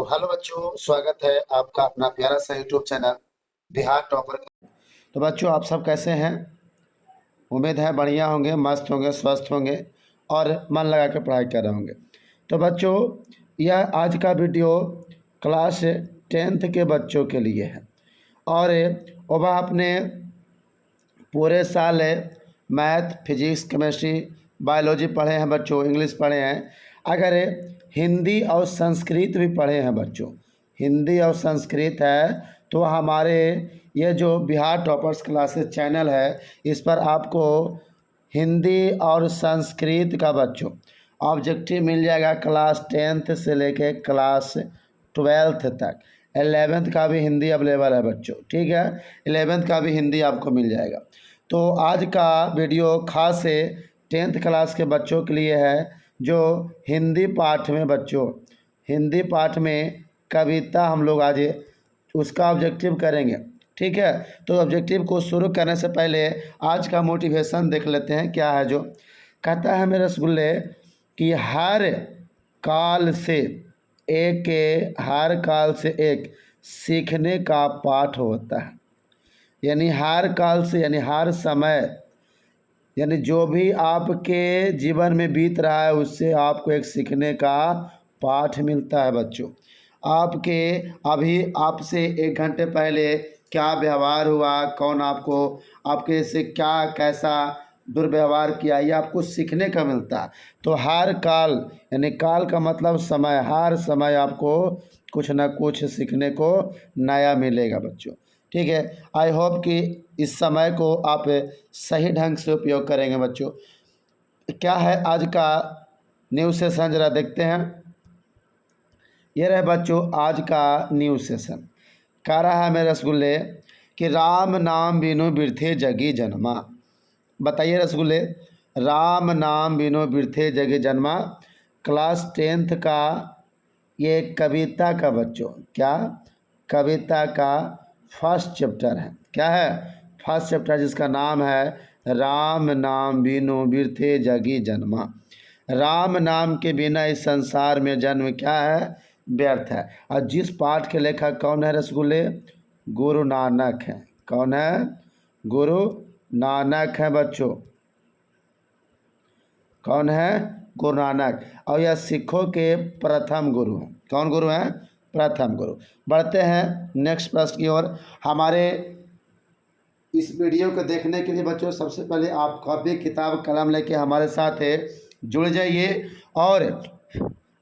Hello बच्चों, स्वागत है आपका अपना प्यारा सा यूट्यूब चैनल बिहार टॉपर। तो बच्चों, आप सब कैसे हैं? उम्मीद है बढ़िया होंगे, मस्त होंगे, स्वस्थ होंगे और मन लगा के पढ़ाई कर रहे होंगे। तो बच्चों, यह आज का वीडियो क्लास 10th के बच्चों के लिए है और वह अपने पूरे साल मैथ, फिजिक्स, केमिस्ट्री, बायोलॉजी पढ़े हैं बच्चों, इंग्लिश पढ़े हैं। अगर हिंदी और संस्कृत भी पढ़े हैं बच्चों, हिंदी और संस्कृत है, तो हमारे ये जो बिहार टॉपर्स क्लासेस चैनल है, इस पर आपको हिंदी और संस्कृत का बच्चों ऑब्जेक्टिव मिल जाएगा। क्लास 10th से लेके क्लास 12th तक। 11th का भी हिंदी अवेलेबल है बच्चों, ठीक है। 11th का भी हिंदी आपको मिल जाएगा। तो आज का वीडियो खास है 10th क्लास के बच्चों के लिए है, जो हिंदी पाठ में बच्चों, हिंदी पाठ में कविता हम लोग आज उसका ऑब्जेक्टिव करेंगे, ठीक है। तो ऑब्जेक्टिव को शुरू करने से पहले आज का मोटिवेशन देख लेते हैं क्या है। जो कहता है मेरे रसगुल्ले कि हर काल से एक सीखने का पाठ होता है। यानी हर काल से, यानी हर समय, यानी जो भी आपके जीवन में बीत रहा है उससे आपको एक सीखने का पाठ मिलता है बच्चों। आपके अभी आपसे 1 घंटे पहले क्या व्यवहार हुआ, कौन आपको आपके से क्या कैसा दुर्व्यवहार किया, ये आपको सीखने का मिलता है। तो हर काल, यानी काल का मतलब समय, हर समय आपको कुछ ना कुछ सीखने को नया मिलेगा बच्चों, ठीक है। आई होप कि इस समय को आप सही ढंग से उपयोग करेंगे बच्चों। क्या है आज का न्यू सेशन, जरा देखते हैं। ये रहे बच्चों आज का न्यू सेशन। कह रहा है मेरे रसगुल्ले कि राम नाम बिनु बिरथे जगी जन्मा। बताइए रसगुल्ले, राम नाम बिनु बिरथे जगी जन्मा क्लास 10th का ये कविता का बच्चों, क्या कविता का फर्स्ट चैप्टर है। क्या है? फर्स्ट चैप्टर, जिसका नाम है राम नाम बिनु बिरथे जगी जन्मा। राम नाम के बिना इस संसार में जन्म क्या है? व्यर्थ है। और जिस पाठ के लेखक कौन है रसगुल्ले? गुरु नानक है। कौन है? गुरु नानक है बच्चों। कौन है? गुरु नानक। और यह सिखों के प्रथम गुरु हैं। कौन गुरु हैं? प्रथम गुरु। बढ़ते हैं नेक्स्ट प्रश्न की ओर। हमारे इस वीडियो को देखने के लिए बच्चों सबसे पहले आप कॉपी किताब कलम लेके हमारे साथ जुड़ जाइए और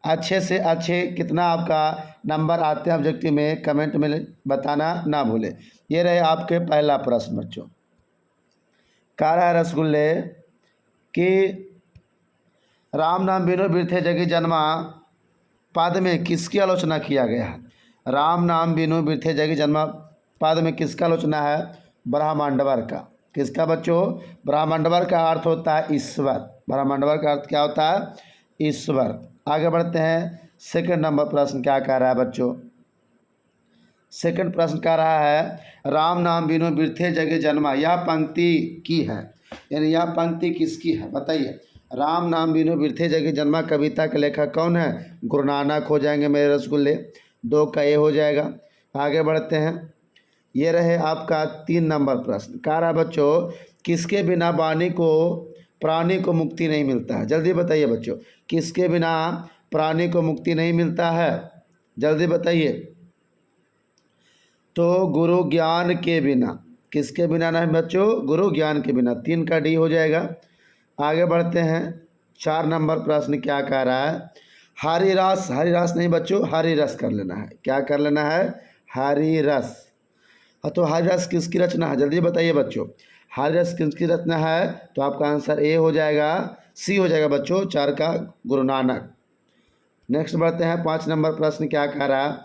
अच्छे से अच्छे कितना आपका नंबर आते हैं ऑब्जेक्टिव में कमेंट में बताना ना भूले। ये रहे आपके पहला प्रश्न बच्चों। कह रहा है रसगुल्ले कि राम नाम बिनु बिरथे जगी जन्मा पद में किसकी आलोचना किया गया है? राम नाम बिनु बिरथे जगी जन्मा पद में किसका आलोचना है? ब्रह्मांडवर का। किसका बच्चों? ब्रह्मांडवर का अर्थ होता है ईश्वर। ब्रह्मांडवर का अर्थ क्या होता है? ईश्वर। आगे बढ़ते हैं। सेकंड नंबर प्रश्न क्या कह रहा है बच्चों? सेकंड प्रश्न कह रहा है राम नाम बिनु बिरथे जगे जन्मा, यह पंक्ति की है, यानी यह पंक्ति किसकी है? बताइए। राम नाम बिनु बिरथे जगे जन्मा कविता के लेखक कौन है? गुरु नानक हो जाएंगे मेरे रसगुल्ले। 2 का ये हो जाएगा। आगे बढ़ते हैं। ये रहे आपका 3 नंबर प्रश्न। कह रहा बच्चों किसके बिना वाणी को प्राणी को मुक्ति नहीं मिलता है? जल्दी बताइए बच्चों, किसके बिना प्राणी को मुक्ति नहीं मिलता है? जल्दी बताइए। तो गुरु ज्ञान के बिना। किसके बिना नहीं बच्चों? गुरु ज्ञान के बिना। 3 का डी हो जाएगा। आगे बढ़ते हैं। 4 नंबर प्रश्न क्या कह रहा है? हरिरस, हरिरस नहीं बच्चों, हरिरस कर लेना है। क्या कर लेना है? हरिरस। तो हरिरस किसकी रचना है? जल्दी बताइए बच्चों, हरिरस किसकी रचना है? तो आपका आंसर ए हो जाएगा, सी हो जाएगा बच्चों। 4 का गुरु नानक। नेक्स्ट बढ़ते हैं। 5 नंबर प्रश्न क्या कह रहा है?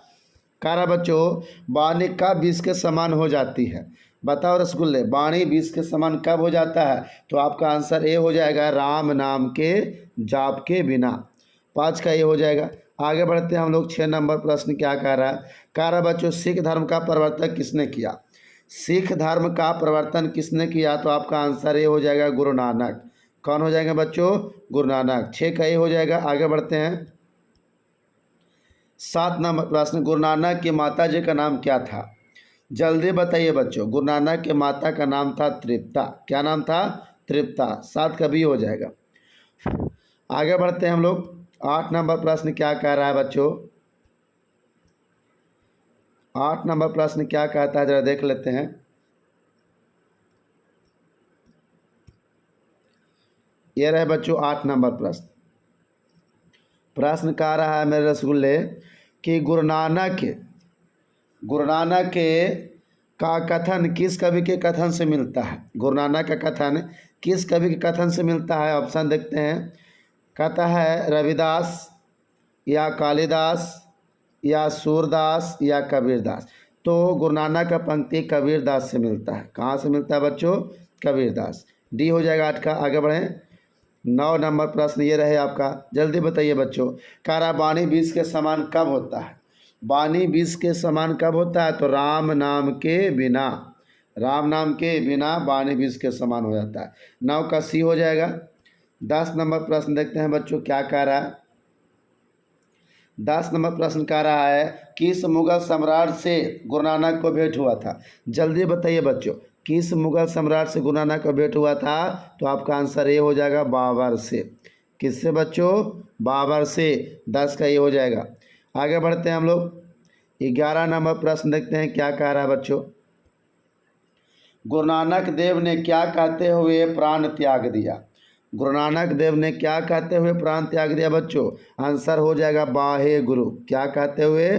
कह रहा बच्चों वाणी कब विष के समान हो जाती है? बताओ रसगुल्ले, वाणी विष के समान कब हो जाता है? तो आपका आंसर ए हो जाएगा, राम नाम के जाप के बिना। 5 का ये हो जाएगा। आगे बढ़ते हैं हम लोग। 6 नंबर प्रश्न क्या कह रहा है? कह रहा बच्चों सिख धर्म का प्रवर्तन किसने किया? सिख धर्म का प्रवर्तन किसने किया? तो आपका आंसर ये हो जाएगा, गुरु नानक। कौन हो जाएगा बच्चों? गुरु नानक। 6 का ये हो जाएगा। आगे बढ़ते हैं। 7 नंबर प्रश्न, गुरु नानक की माता जी का नाम क्या था? जल्दी बताइए बच्चों। गुरु नानक के माता का नाम था तृप्ता। क्या नाम था? तृप्ता। 7 का बी हो जाएगा। आगे बढ़ते हैं हम लोग। 8 नंबर प्रश्न क्या कह रहा है बच्चों? 8 नंबर प्रश्न क्या कहता है, जरा देख लेते हैं। ये रहे बच्चों 8 नंबर प्रश्न। प्रश्न कह रहा है मेरे रसगुल्ले कि गुरु नानक के का कथन किस कवि के कथन से मिलता है? गुरु नानक का कथन किस कवि के कथन से मिलता है? ऑप्शन देखते हैं। कहता है रविदास या कालिदास या सूरदास या कबीरदास। तो गुरु नानक का पंक्ति कबीरदास से मिलता है। कहाँ से मिलता है बच्चों? कबीरदास। डी हो जाएगा 8 का। आगे बढ़ें। 9 नंबर प्रश्न ये रहे आपका। जल्दी बताइए बच्चों। कारा वाणी बीज के समान कब होता है? वाणी बीज के समान कब होता है? तो राम नाम के बिना वाणी बीज के समान हो जाता है। 9 का सी हो जाएगा। 10 नंबर प्रश्न देखते हैं बच्चों क्या कह रहा है। 10 नंबर प्रश्न कह रहा है किस मुगल सम्राट से गुरु नानक को भेंट हुआ था? जल्दी बताइए बच्चों, किस मुगल सम्राट से गुरु नानक को भेंट हुआ था? तो आपका आंसर ये हो जाएगा बाबर से। किससे बच्चों? बाबर से। 10 का ये हो जाएगा। आगे बढ़ते हैं हम लोग। 11 नंबर प्रश्न देखते हैं क्या कह रहा है बच्चों। गुरु नानक देव ने क्या कहते हुए प्राण त्याग दिया? गुरु नानक देव ने क्या कहते हुए प्राण त्याग दिया बच्चों? आंसर हो जाएगा बाहे गुरु। क्या कहते हुए?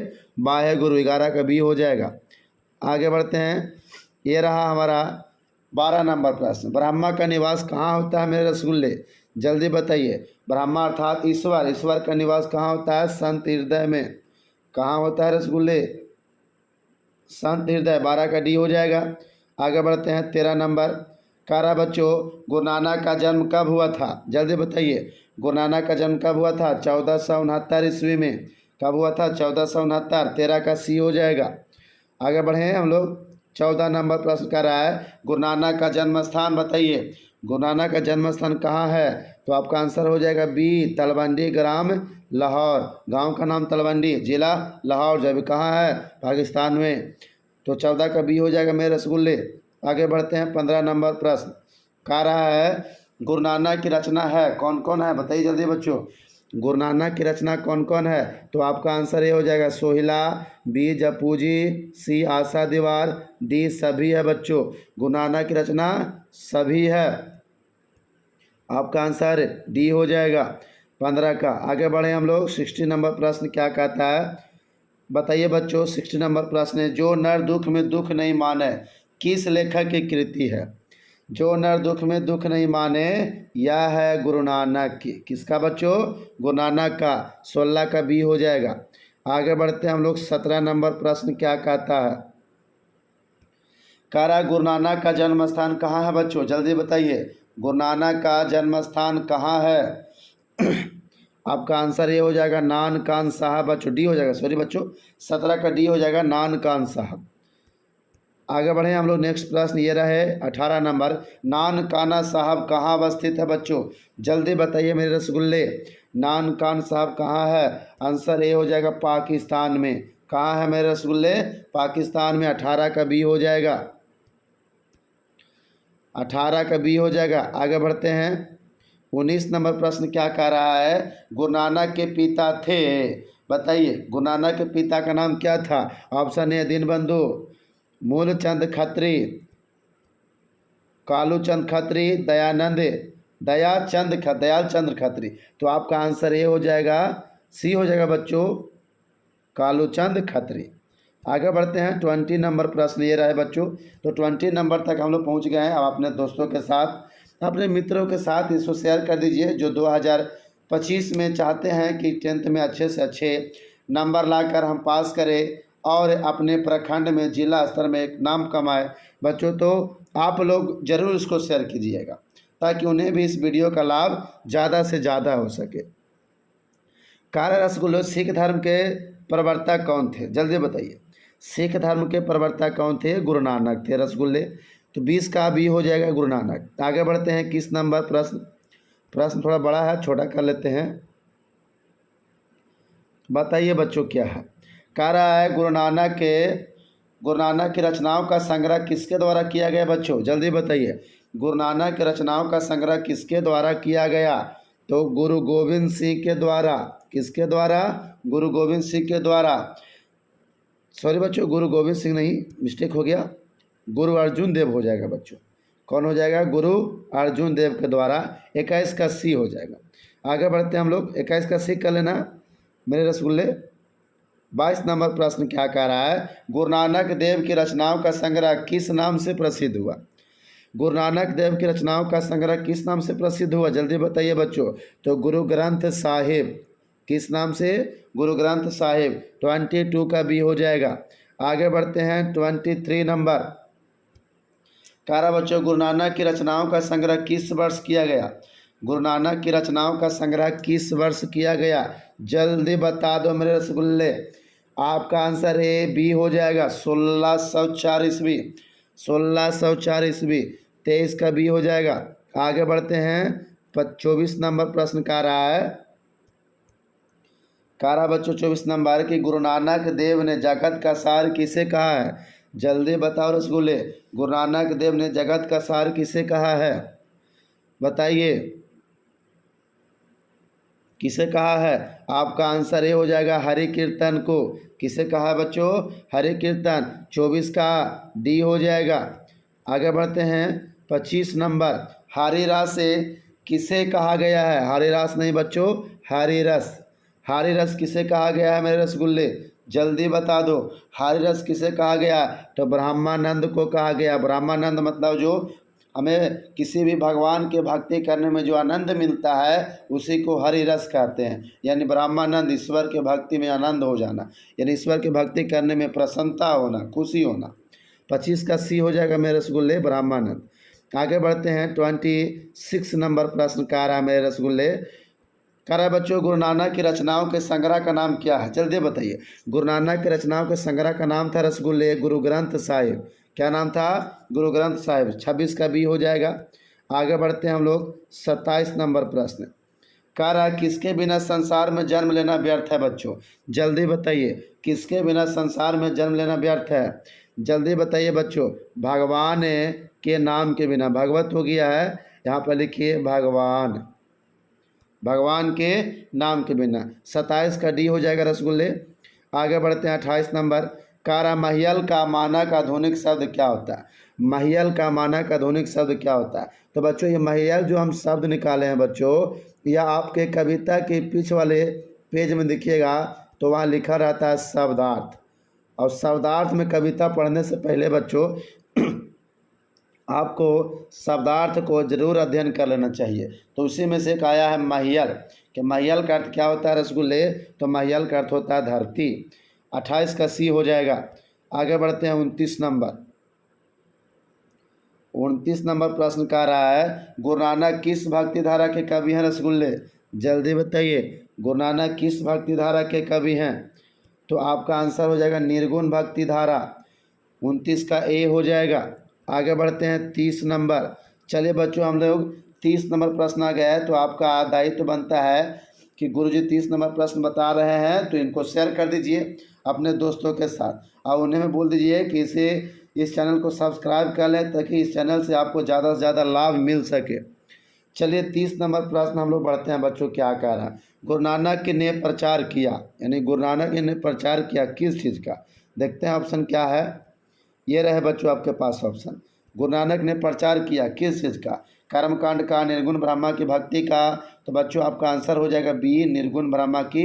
बाहे गुरु। 11 का बी हो जाएगा। आगे बढ़ते हैं। ये रहा हमारा 12 नंबर प्रश्न। ब्रह्मा का निवास कहाँ होता है मेरे रसगुल्ले? जल्दी बताइए। ब्रह्मा अर्थात ईश्वर का निवास कहाँ होता है? संत हृदय में। कहाँ होता है रसगुल्ले? संत हृदय। 12 का डी हो जाएगा। आगे बढ़ते हैं। 13 नंबर कह रहा बच्चों गुरु नानक का जन्म कब हुआ था? जल्दी बताइए। गुरु नानक का जन्म कब हुआ था? 1469 ईस्वी में। कब हुआ था? 1469। 13 का सी हो जाएगा। आगे बढ़े हम लोग। 14 नंबर प्रश्न कर रहा है गुरु नानक का जन्म स्थान बताइए। गुरु नानक का जन्म स्थान कहाँ है? तो आपका आंसर हो जाएगा बी तलवंडी, ग्राम लाहौर। गांव का नाम तलवंडी, जिला लाहौर। जब कहाँ है? पाकिस्तान में। तो 14 का बी हो जाएगा मेरे रसगुल्ले। आगे बढ़ते हैं। 15 नंबर प्रश्न कह रहा है गुरु नानक की रचना है कौन कौन है? बताइए जल्दी बच्चों। गुरु नानक की रचना कौन कौन है? तो आपका आंसर ये हो जाएगा सोहिला, बी जपूजी, सी आशा दीवार, डी सभी है बच्चों। गुरु नानक की रचना सभी है। आपका आंसर डी हो जाएगा 15 का। आगे बढ़े हम लोग। 60 नंबर प्रश्न क्या कहता है बताइए बच्चों। 60 नंबर प्रश्न है जो नर दुख में दुख नहीं माने किस लेखक की कृति है? जो नर दुख में दुख नहीं माने यह है गुरु नानक की। किसका बच्चों? गुरु नानक का। 16 का बी हो जाएगा। आगे बढ़ते हैं हम लोग। 17 नंबर प्रश्न क्या कहता है? कह रहा है गुरु नानक का जन्म स्थान कहाँ है बच्चों? जल्दी बताइए। गुरु नानक का जन्म स्थान कहाँ है? आपका आंसर ये हो जाएगा नानकान साहब बच्चों। डी हो जाएगा। सॉरी बच्चों, 17 का डी हो जाएगा नानकान साहब। आगे बढ़े हम लोग। नेक्स्ट प्रश्न ये रहे 18 नंबर। नानकाना साहब कहाँ अवस्थित है बच्चों? जल्दी बताइए मेरे रसगुल्ले। नानकान साहब कहाँ है? आंसर ए हो जाएगा पाकिस्तान में। कहाँ है मेरे रसगुल्ले? पाकिस्तान में। 18 का बी हो जाएगा। 18 का बी हो जाएगा। आगे बढ़ते हैं। 19 नंबर प्रश्न क्या कह रहा है? गुरु नानक के पिता थे बताइए। गुरु नानक के पिता का नाम क्या था? ऑप्शन ए दीनबंधु, मूलचंद खत्री, कालूचंद खत्री, दयाल चंद्र खत्री। तो आपका आंसर ये हो जाएगा सी हो जाएगा बच्चों कालूचंद खत्री। आगे बढ़ते हैं। 20 नंबर प्रश्न ये रहे बच्चों। तो 20 नंबर तक हम लोग पहुंच गए हैं। अब अपने दोस्तों के साथ अपने मित्रों के साथ इसको शेयर कर दीजिए जो 2025 में चाहते हैं कि 10th में अच्छे से अच्छे नंबर लाकर हम पास करें और अपने प्रखंड में जिला स्तर में एक नाम कमाए बच्चों। तो आप लोग ज़रूर इसको शेयर कीजिएगा ताकि उन्हें भी इस वीडियो का लाभ ज़्यादा से ज़्यादा हो सके। कारा रसगुल्लो सिख धर्म के प्रवर्तक कौन थे? जल्दी बताइए। सिख धर्म के प्रवर्तक कौन थे? गुरु नानक थे रसगुल्ले। तो 20 का बी हो जाएगा गुरु नानक। आगे बढ़ते हैं। किस नंबर प्रश्न थोड़ा बड़ा है, छोटा कर लेते हैं। बताइए बच्चों क्या है। कह रहा है गुरु नानक की रचनाओं का संग्रह किसके द्वारा किया गया बच्चों, जल्दी बताइए। गुरु नानक की रचनाओं का संग्रह किसके द्वारा किया गया? तो गुरु गोविंद सिंह के द्वारा। किसके द्वारा? गुरु गोविंद सिंह के द्वारा। सॉरी बच्चों, गुरु गोविंद सिंह नहीं, मिस्टेक हो गया, गुरु अर्जुन देव हो जाएगा बच्चों। कौन हो जाएगा? गुरु अर्जुन देव के द्वारा। 21 का सी हो जाएगा। आगे बढ़ते हैं हम लोग। 21 का सी कर लेना मेरे रसगुल्ले। 22 नंबर प्रश्न क्या कह रहा है? गुरु नानक देव की रचनाओं का संग्रह किस नाम से प्रसिद्ध हुआ? गुरु नानक देव की रचनाओं का संग्रह किस नाम से प्रसिद्ध हुआ, जल्दी बताइए बच्चों। तो गुरु ग्रंथ साहिब। किस नाम से? गुरु ग्रंथ साहिब। 22 का बी हो जाएगा। आगे बढ़ते हैं 23 नंबर। कारा बच्चों, गुरु नानक की रचनाओं का संग्रह किस वर्ष किया गया? गुरु नानक की रचनाओं का संग्रह किस वर्ष किया गया? जल्दी बता दो मेरे रसगुल्ले। आपका आंसर ए बी हो जाएगा, 1604 ईस्वी। 1604 ईस्वी। 23 का बी हो जाएगा। आगे बढ़ते हैं 24 नंबर प्रश्न का रहा है। कारा बच्चों 24 नंबर की गुरु नानक देव ने जगत का सार किसे कहा है? जल्दी बताओ रसगुल्ले। गुरु नानक देव ने जगत का सार किसे कहा है? बताइए किसे कहा है? आपका आंसर ये हो जाएगा हरि कीर्तन को। किसे कहा है बच्चों? हरि कीर्तन। 24 का डी हो जाएगा। आगे बढ़ते हैं 25 नंबर। हरिरस से किसे कहा गया है? हरिरस नहीं बच्चों, हरिरस। हरिरस किसे कहा गया है मेरे रसगुल्ले? जल्दी बता दो। हरिरस किसे कहा गया? तो ब्रह्मानंद को कहा गया। ब्रह्मानंद मतलब जो हमें किसी भी भगवान के भक्ति करने में जो आनंद मिलता है उसी को हरि रस कहते हैं। यानी ब्रह्मानंद, ईश्वर के भक्ति में आनंद हो जाना, यानी ईश्वर की भक्ति करने में प्रसन्नता होना, खुशी होना। 25 का सी हो जाएगा मेरे रसगुल्ले, ब्रह्मानंद। आगे बढ़ते हैं 26 नंबर प्रश्न का रहा मेरे रसगुल्ले। कह रहा है बच्चों, गुरु नानक की रचनाओं के संग्रह का नाम क्या है? जल्दी बताइए। गुरु नानक की रचनाओं के संग्रह का नाम था रसगुल्ले गुरु ग्रंथ साहिब। क्या नाम था? गुरु ग्रंथ साहिब। 26 का बी हो जाएगा। आगे बढ़ते हैं हम लोग 27 नंबर प्रश्न। कह रहा है किसके बिना संसार में जन्म लेना व्यर्थ है बच्चों? जल्दी बताइए, किसके बिना संसार में जन्म लेना व्यर्थ है? जल्दी बताइए बच्चों। भगवान के नाम के बिना, भगवत हो गया है, यहाँ पर लिखिए भगवान। भगवान के नाम के बिना। 27 का डी हो जाएगा रसगुल्ले। आगे बढ़ते हैं 28 नंबर। कारा महियल का मानक आधुनिक शब्द क्या होता है? महियल का मानक आधुनिक शब्द क्या होता है? तो बच्चों ये महियल जो हम शब्द निकाले हैं बच्चों, या आपके कविता के पीछे वाले पेज में देखिएगा तो वहाँ लिखा रहता है शब्दार्थ। और शब्दार्थ में कविता पढ़ने से पहले बच्चों आपको शब्दार्थ को जरूर अध्ययन कर लेना चाहिए। तो उसी में से एक आया है महियल, कि महियल का अर्थ क्या होता है रसगुल्ले? तो महियल का अर्थ होता है धरती। 28 का सी हो जाएगा। आगे बढ़ते हैं 29 नंबर। 29 नंबर प्रश्न का रहा है गुरु नानक किस भक्ति धारा के कवि हैं रसगुल्ले? जल्दी बताइए, गुरु नानक किस भक्ति धारा के कवि हैं? तो आपका आंसर हो जाएगा निर्गुण भक्ति धारा। 29 का ए हो जाएगा। आगे बढ़ते हैं 30 नंबर। चलिए बच्चों, हम लोग 30 नंबर प्रश्न आ गया है, तो आपका दायित्व तो बनता है कि गुरुजी 30 नंबर प्रश्न बता रहे हैं तो इनको शेयर कर दीजिए अपने दोस्तों के साथ, और उन्हें में बोल दीजिए कि इस चैनल को सब्सक्राइब कर लें ताकि इस चैनल से आपको ज़्यादा से ज़्यादा लाभ मिल सके। चलिए 30 नंबर प्रश्न हम लोग बढ़ते हैं बच्चों। क्या कह रहा है? गुरु नानक ने प्रचार किया, यानी गुरु नानक ने प्रचार किया किस चीज़ का? देखते हैं ऑप्शन क्या है। ये रहे बच्चों आपके पास ऑप्शन। गुरु नानक ने प्रचार किया किस चीज़ का? कर्मकांड का, निर्गुण ब्रह्मा की भक्ति का। तो बच्चों आपका आंसर हो जाएगा बी, निर्गुण ब्रह्मा की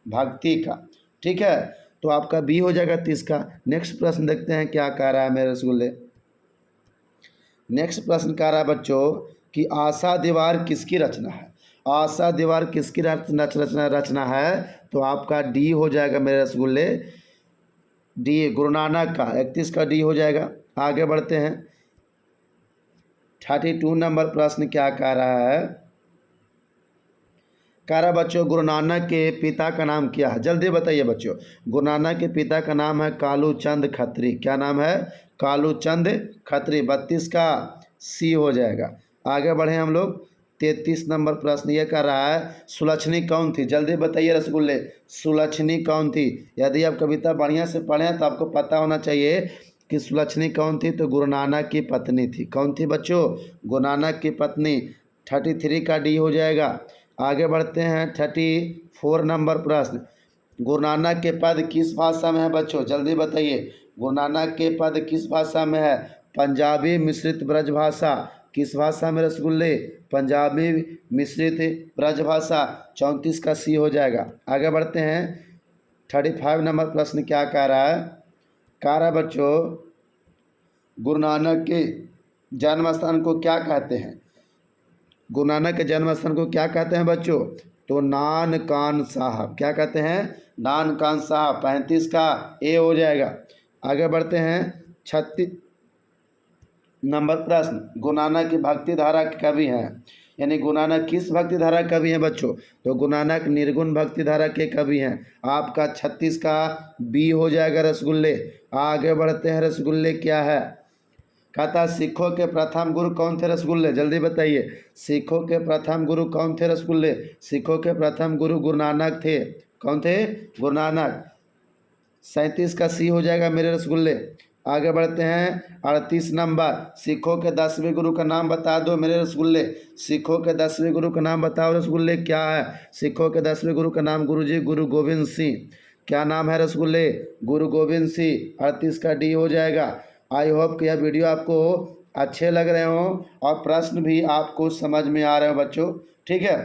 भक्ति का। ठीक है, तो आपका बी हो जाएगा 30 का। नेक्स्ट प्रश्न देखते हैं क्या कह रहा है मेरे रसगुल्ले। नेक्स्ट प्रश्न कह रहा है बच्चों कि आशा दीवार किसकी रचना है? आशा दीवार किसकी रचना है? तो आपका डी हो जाएगा मेरे रसगुल्ले, डी, गुरु नानक का। 31 का डी हो जाएगा। आगे बढ़ते हैं 32 नंबर प्रश्न क्या कह रहा है? कह रहा बच्चों गुरु नानक के पिता का नाम क्या है? जल्दी बताइए बच्चों। गुरु नानक के पिता का नाम है कालू चंद खत्री। क्या नाम है? कालू चंद खत्री। 32 का सी हो जाएगा। आगे बढ़े हम लोग 33 नंबर प्रश्न ये कर रहा है, सुलक्षणी कौन थी? जल्दी बताइए रसगुल्ले, सुलक्षणी कौन थी? यदि आप कविता बढ़िया से पढ़ें तो आपको पता होना चाहिए कि सुलक्षणी कौन थी। तो गुरु नानक की पत्नी थी। कौन थी बच्चों? गुरु नानक की पत्नी। 33 का डी हो जाएगा। आगे बढ़ते हैं 34 नंबर प्रश्न, गुरु नानक के पद किस भाषा में है बच्चों? जल्दी बताइए, गुरु नानक के पद किस भाषा में है? पंजाबी मिश्रित ब्रजभाषा। किस भाषा में रसगुल्ले? पंजाबी मिश्रित ब्रजभाषा। 34 का सी हो जाएगा। आगे बढ़ते हैं 35 नंबर प्रश्न क्या कह रहा है? कह रहा है बच्चों, गुरु नानक के जन्म स्थान को क्या कहते हैं? गुरु नानक के जन्म स्थान को क्या कहते हैं बच्चों? तो नानकान साहब। क्या कहते हैं? नानकान साहब। 35 का ए हो जाएगा। आगे बढ़ते हैं 36 नंबर प्रश्न, गुरु नानक की भक्ति धारा के कवि हैं, यानी गुरु नानक किस भक्ति धारा के कवि हैं बच्चों? तो गुरु नानक निर्गुण भक्ति धारा के कवि हैं। आपका 36 का बी हो जाएगा रसगुल्ले। आगे बढ़ते हैं रसगुल्ले क्या है? कहता सिखों के प्रथम गुरु कौन थे रसगुल्ले? जल्दी बताइए, सिखों के प्रथम गुरु कौन थे रसगुल्ले? सिखों के प्रथम गुरु गुरु नानक थे। कौन थे? गुरु नानक। 37 का सी हो जाएगा मेरे रसगुल्ले। आगे बढ़ते हैं 38 नंबर, सिखों के 10वें गुरु का नाम बता दो मेरे रसगुल्ले। सिखों के 10वें गुरु का नाम बताओ रसगुल्ले, क्या है? सिखों के 10वें गुरु का नाम गुरुजी गुरु गोविंद सिंह। क्या नाम है रसगुल्ले? गुरु गोविंद सिंह। 38 का डी हो जाएगा। आई होप कि यह वीडियो आपको अच्छे लग रहे हो और प्रश्न भी आपको समझ में आ रहे हो बच्चों। ठीक है।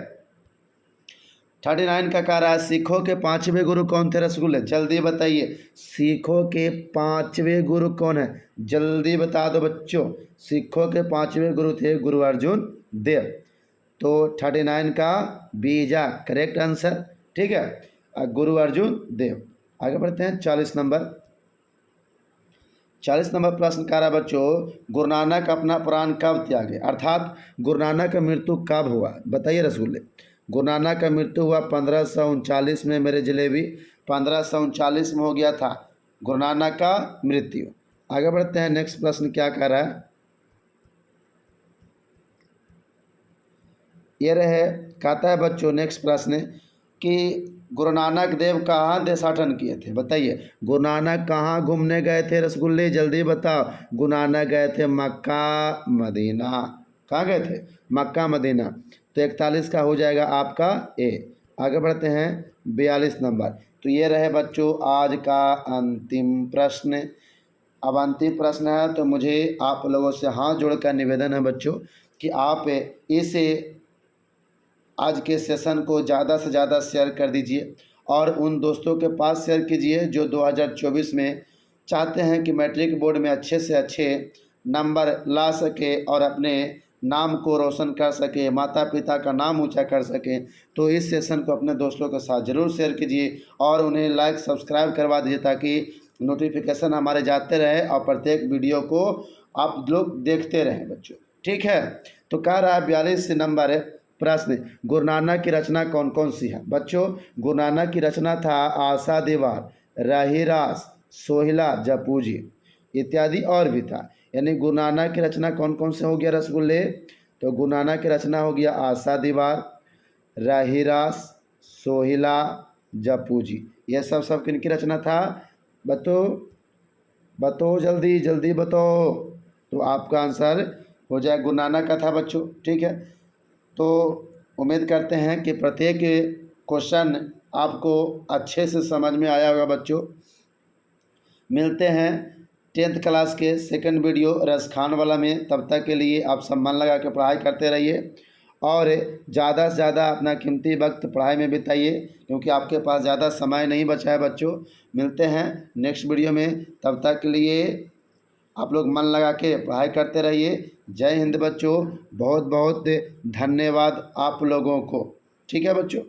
39 का कह रहा है, सिखों के 5वें गुरु कौन थे रसगुल्ले? जल्दी बताइए, सिखों के 5वें गुरु कौन है? जल्दी बता दो बच्चों। सिखों के 5वें गुरु थे गुरु अर्जुन देव। तो 39 का बीजा करेक्ट आंसर। ठीक है, गुरु अर्जुन देव। आगे बढ़ते हैं 40 नंबर। 40 नंबर प्रश्न कह रहा है बच्चों, गुरु नानक अपना प्राण कब त्यागे? अर्थात गुरु नानक का मृत्यु कब हुआ? बताइए रसगुल्ले। गुरु नानक का मृत्यु हुआ 1539 में मेरे जलेबी। 1539 में हो गया था गुरु नानक का मृत्यु। आगे बढ़ते हैं नेक्स्ट प्रश्न क्या कह रहा है? ये रहे, कहता है बच्चों नेक्स्ट प्रश्न कि गुरु नानक देव कहाँ देशाटन किए थे? बताइए, गुरु नानक कहाँ घूमने गए थे रसगुल्ले? जल्दी बताओ। गुरु नानक गए थे मक्का मदीना। कहाँ गए थे? मक्का मदीना। तो 41 का हो जाएगा आपका ए। आगे बढ़ते हैं 42 नंबर। तो ये रहे बच्चों आज का अंतिम प्रश्न। अब अंतिम प्रश्न है तो मुझे आप लोगों से हाथ जोड़कर निवेदन है बच्चों कि आप इसे आज के सेशन को ज़्यादा से ज़्यादा शेयर कर दीजिए और उन दोस्तों के पास शेयर कीजिए जो 2024 में चाहते हैं कि मैट्रिक बोर्ड में अच्छे से अच्छे नंबर ला सके और अपने नाम को रोशन कर सके, माता पिता का नाम ऊंचा कर सके। तो इस सेशन को अपने दोस्तों के साथ ज़रूर शेयर कीजिए और उन्हें लाइक सब्सक्राइब करवा दीजिए ताकि नोटिफिकेशन हमारे जाते रहे और प्रत्येक वीडियो को आप लोग देखते रहें बच्चों। ठीक है। तो कह रहा है 42 नंबर प्रश्न, गुरु नानक की रचना कौन कौन सी है? बच्चों गुरु नानक की रचना था आशा दीवार, रहीरास, सोहिला, जपूजी इत्यादि और भी था। यानी गुरु नानक की रचना कौन कौन से हो गया रसगुल्ले? तो गुरु नानक की रचना हो गया आशा दीवार, रहीरास, सोहिला, जपूजी। यह सब किनकी रचना था? बताओ जल्दी जल्दी बताओ। तो आपका आंसर हो जाए गुरु नानक का था बच्चों। ठीक है। तो उम्मीद करते हैं कि प्रत्येक क्वेश्चन आपको अच्छे से समझ में आया होगा बच्चों। मिलते हैं 10th क्लास के सेकंड वीडियो रसखान वाला में। तब तक के लिए आप सब मन लगा के पढ़ाई करते रहिए और ज़्यादा से ज़्यादा अपना कीमती वक्त पढ़ाई में बिताइए क्योंकि आपके पास ज़्यादा समय नहीं बचा है बच्चों। मिलते हैं नेक्स्ट वीडियो में, तब तक के लिए आप लोग मन लगा के पढ़ाई करते रहिए। जय हिंद बच्चों, बहुत बहुत धन्यवाद आप लोगों को। ठीक है बच्चों।